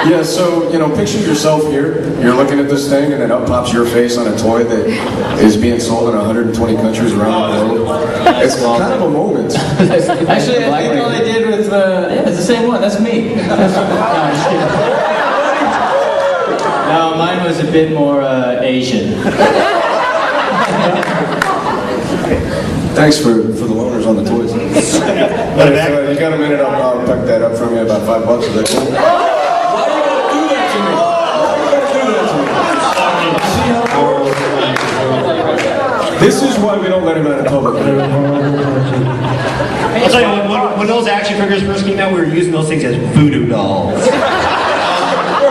Yeah, so, picture yourself here. You're looking at this thing, and then up pops your face on a toy that is being sold in 120 countries around the world. It's kind of a moment. Actually, I think all I did was, it's the same one. That's me. No, I'm just kidding. No, mine was a bit more Asian. Thanks for the loaners on the toys. But if you got a minute, I'll pick that up from you, about $5. Is that cool? Why are you going to do that to me? This is why we don't let him out of public. I'll tell you what, when those action figures first came out, we were using those things as voodoo dolls.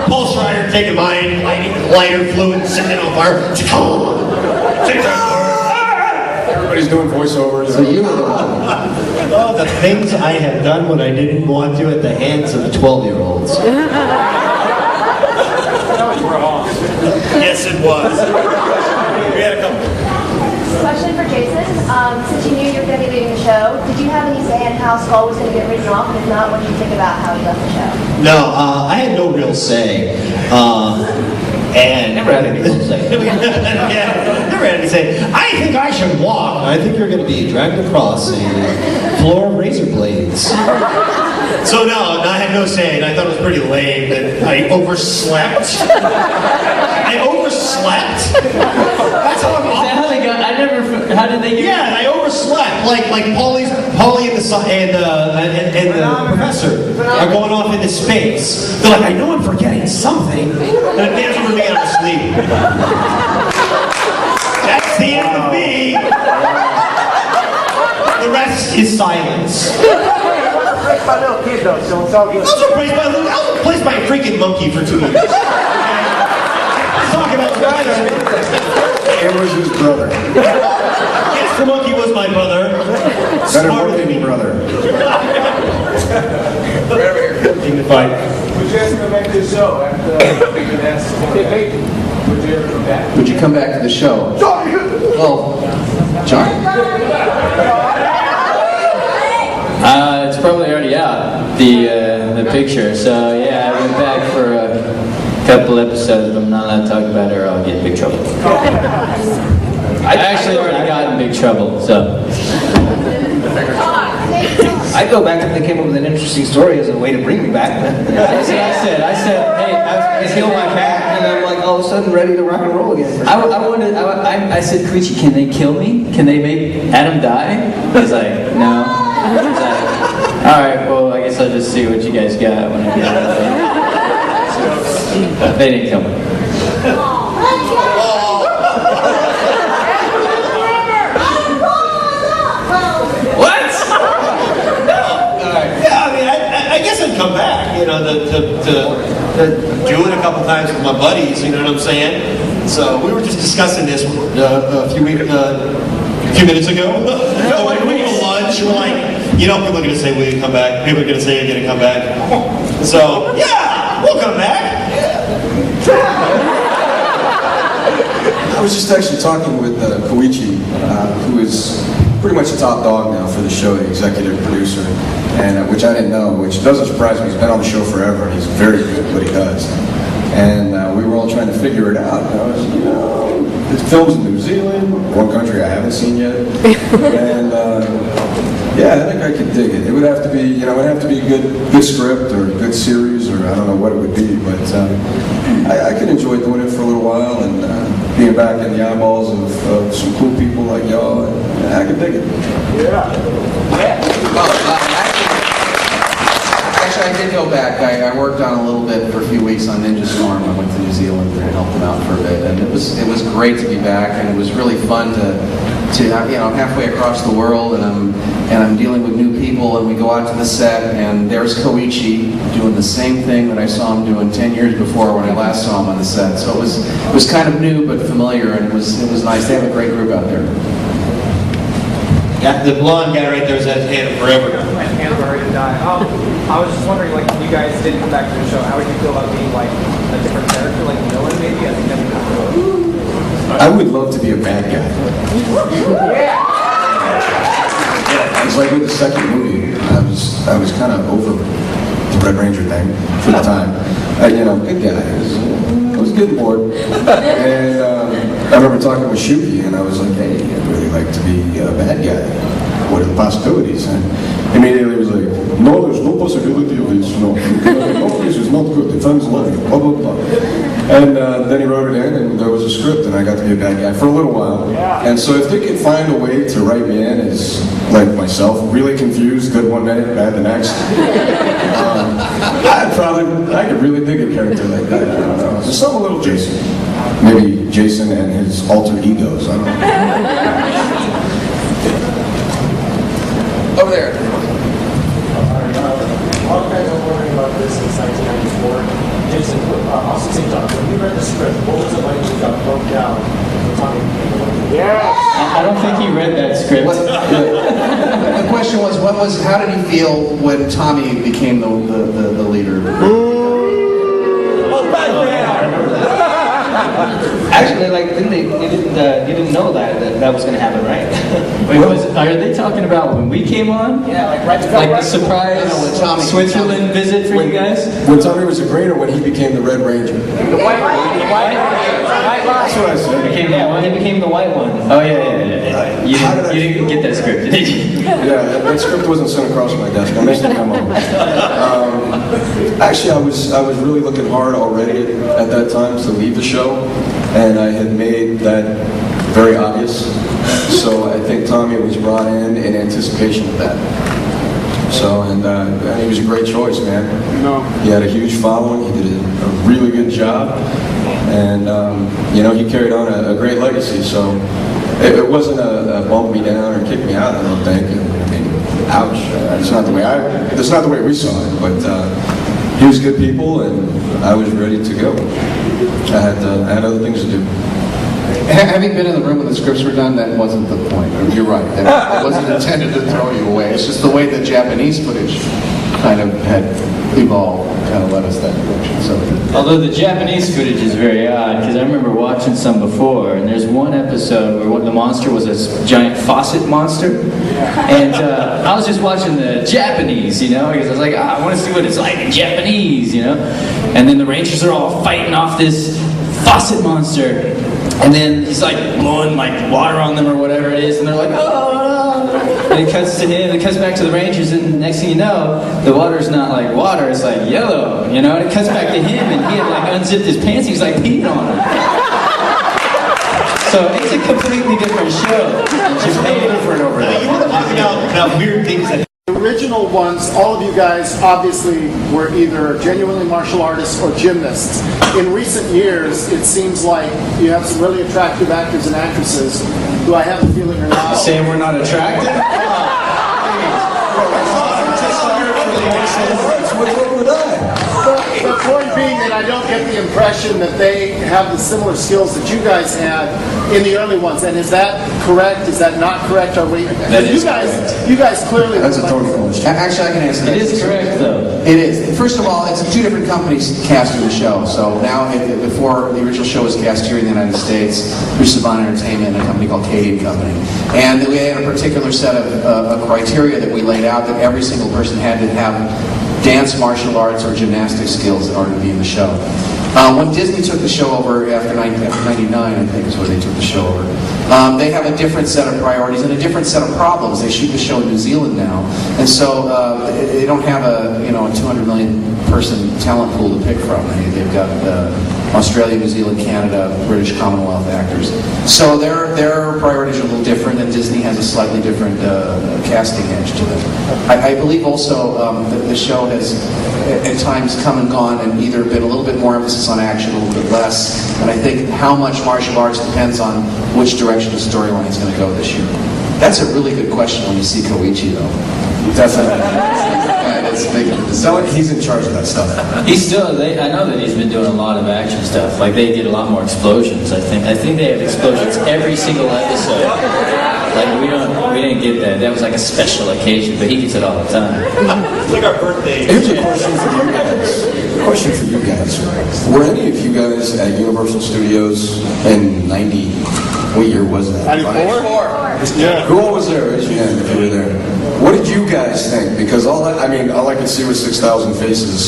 Paul Schreider taking mine, lighter fluid, setting it on fire. Everybody's doing voiceovers. So you were the one. Oh, the things I have done when I didn't want to at the hands of the 12-year-olds. Yes, it was. We had a couple. Question for Jason. Since you knew you were going to be doing the show, did you have any say in how Skull was going to get written off? And if not, what did you think about how he left the show? No, I had no real say. And never had anything to say. Never had anything to say. I think I should walk. I think you're going to be dragged across a floor of razor blades. So no, I had no say, and I thought it was pretty lame that I overslept. I overslept? That's how I'm Is that how they got? How did they get? Yeah, and I overslept. Like Paulie and the professor are going off into space. They're like, I know I'm forgetting something, and it dance over me and I'm asleep. That's the end of me. The rest is silence. My little kid though, so it's all good. I was replaced by a freaking monkey for 2 years. Talk about the guy. It was his brother. Yes, the monkey was my brother. Better looking brother. Dignified. Would you guys come back to the show after would you ever come back? Would you come back to the show? Well, John. It's probably already out, the picture. So yeah, I went back for a couple episodes, but I'm not allowed to talk about it or I'll get in big trouble. I actually already got in big trouble, so. I'd go back if they came up with an interesting story as a way to bring me back. That's what I said. I said, hey, I heal my back, and I'm like all of a sudden ready to rock and roll again. I said, Koichi, can they kill me? Can they make Adam die? He's like, no. He's like, all right, well, I guess I'll just see what you guys got when I get out of there. But they didn't kill me. What? Yeah, I mean, I guess I'd come back, to do it a couple times with my buddies, you know what I'm saying? So we were just discussing this a few minutes ago. We went to lunch, we're like, people are going to say we're going to come back, people are going to say you're going to come back. So, yeah, we'll come back. I was just actually talking with Koichi, who is pretty much a top dog now for the show, the executive producer, and which I didn't know, which doesn't surprise me. He's been on the show forever, and he's very good at what he does. And we were all trying to figure it out. And I was, it films in New Zealand, one country I haven't seen yet, and yeah, I think I could dig it. It would have to be, it'd have to be a good script or a good series, or I don't know what it would be, but I could enjoy doing it for a little while and being back in the eyeballs of some cool people like y'all. I could dig it. Yeah. Well, actually, I did go back. I worked on a little bit for a few weeks on Ninja Storm. I went to New Zealand and helped them out for a bit, and it was great to be back, and it was really fun to I'm halfway across the world, and I'm dealing with new people, and we go out to the set, and there's Koichi doing the same thing that I saw him doing 10 years before when I last saw him on the set. So it was kind of new but familiar, and it was nice. They have a great group out there. Yeah, the blonde guy right there is at hand forever. My hands are ready to die. I was just wondering, if you guys did come back to the show, how would you feel about being a different character, like a villain maybe? I think that'd be cool. I would love to be a bad guy. Yeah. It was like with the second movie, I was kind of over the Red Ranger thing for the time. good guy. I was getting bored. And I remember talking with Shuki, and I was like, hey, I'd really like to be a bad guy. What are the possibilities? And immediately he was like, no, there's no possibility of this, no. No, this is not good, the fun's low, blah, blah, blah. And then he wrote it in, and there was a script, and I got to be a bad guy for a little while. And so if they could find a way to write me in as, like myself, really confused, good 1 minute, bad the next, I could really dig a character like that. I don't know. Just some little Jason. Maybe Jason and his alter egos, I don't know. Over there. All guys are wondering about this since 1994. Jason, also same time, when you read the script, what was it like when you got broke down? I don't think he read that script. The question was, how did he feel when Tommy became the leader? Actually, like, you didn't know that was going to happen, right? Wait, are they talking about when we came on? Yeah, like right Like the surprise when Tommy- Switzerland visit for you guys? When Tommy was a great, or when he became the Red Ranger? That's what I said. Became the one. He became the white one. Oh yeah. You didn't get that script, did you? Yeah, that script wasn't sent across my desk. I missed the memo. Actually, I was really looking hard already at that time to leave the show, and I had made that very obvious. So I think Tommy was brought in anticipation of that. So, and he was a great choice, man. He had a huge following. He did a really good job, and he carried on a great legacy. So it wasn't a bump me down or kick me out. I don't think. I mean, ouch. That's not the way we saw it. But he was good people, and I was ready to go. I had other things to do. Having been in the room when the scripts were done, that wasn't the point. You're right. That wasn't intended to throw you away. It's just the way the Japanese footage kind of had evolved, kind of led us that direction. So, Although the Japanese footage is very odd, because I remember watching some before, and there's one episode where the monster was a giant faucet monster, and I was just watching the Japanese, because I was like, I want to see what it's like in Japanese, and then the Rangers are all fighting off this faucet monster, and then he's like blowing like water on them or whatever it is, and they're like, oh no! And it cuts to him, it cuts back to the Rangers, and next thing you know, the water's not like water, it's like yellow, and it cuts back to him, and he had like unzipped his pants, he's like peeing on him. So it's a completely different show. You want to talk about weird things that The original ones, all of you guys obviously were either genuinely martial artists or gymnasts. In recent years, it seems like you have some really attractive actors and actresses who I have a feeling are not. Saying we're not attractive? What's wrong with that? The point being that I don't get the impression that they have the similar skills that you guys had in the early ones. And is that correct? Is that not correct? Are we? That is you guys clearly. That's a total question. actually, I can answer that. It is correct though. It is. First of all, it's two different companies casting the show. So now, before the original show was cast here in the United States, through Saban Entertainment, a company called Cadian Company. And we had a particular set of criteria that we laid out that every single person had to have dance, martial arts, or gymnastic skills in order to be in the show. When Disney took the show over after 99, I think is when they took the show over, they have a different set of priorities and a different set of problems. They shoot the show in New Zealand now, and so they don't have a 200 million person talent pool to pick from. They've got Australia, New Zealand, Canada, British Commonwealth actors. So their priorities are a little different, and Disney has a slightly different casting edge to them. I believe also the show has at times come and gone and either been a little bit more emphasis on action, a little bit less. And I think how much martial arts depends on which direction the storyline is going to go this year. That's a really good question when you see Koichi, though. Definitely. He's in charge of that stuff. He's still. I know that he's been doing a lot of action stuff. Like they did a lot more explosions. I think they have explosions every single episode. Like we didn't get that. That was like a special occasion, but he gets it all the time. It's like our birthday. Here's a question for you guys. Were any of you guys at Universal Studios in 90? What year was that? 94? Yeah. Who all was there? Raise your hand if you were there. What did you guys think? Because all I could see was 6,000 faces.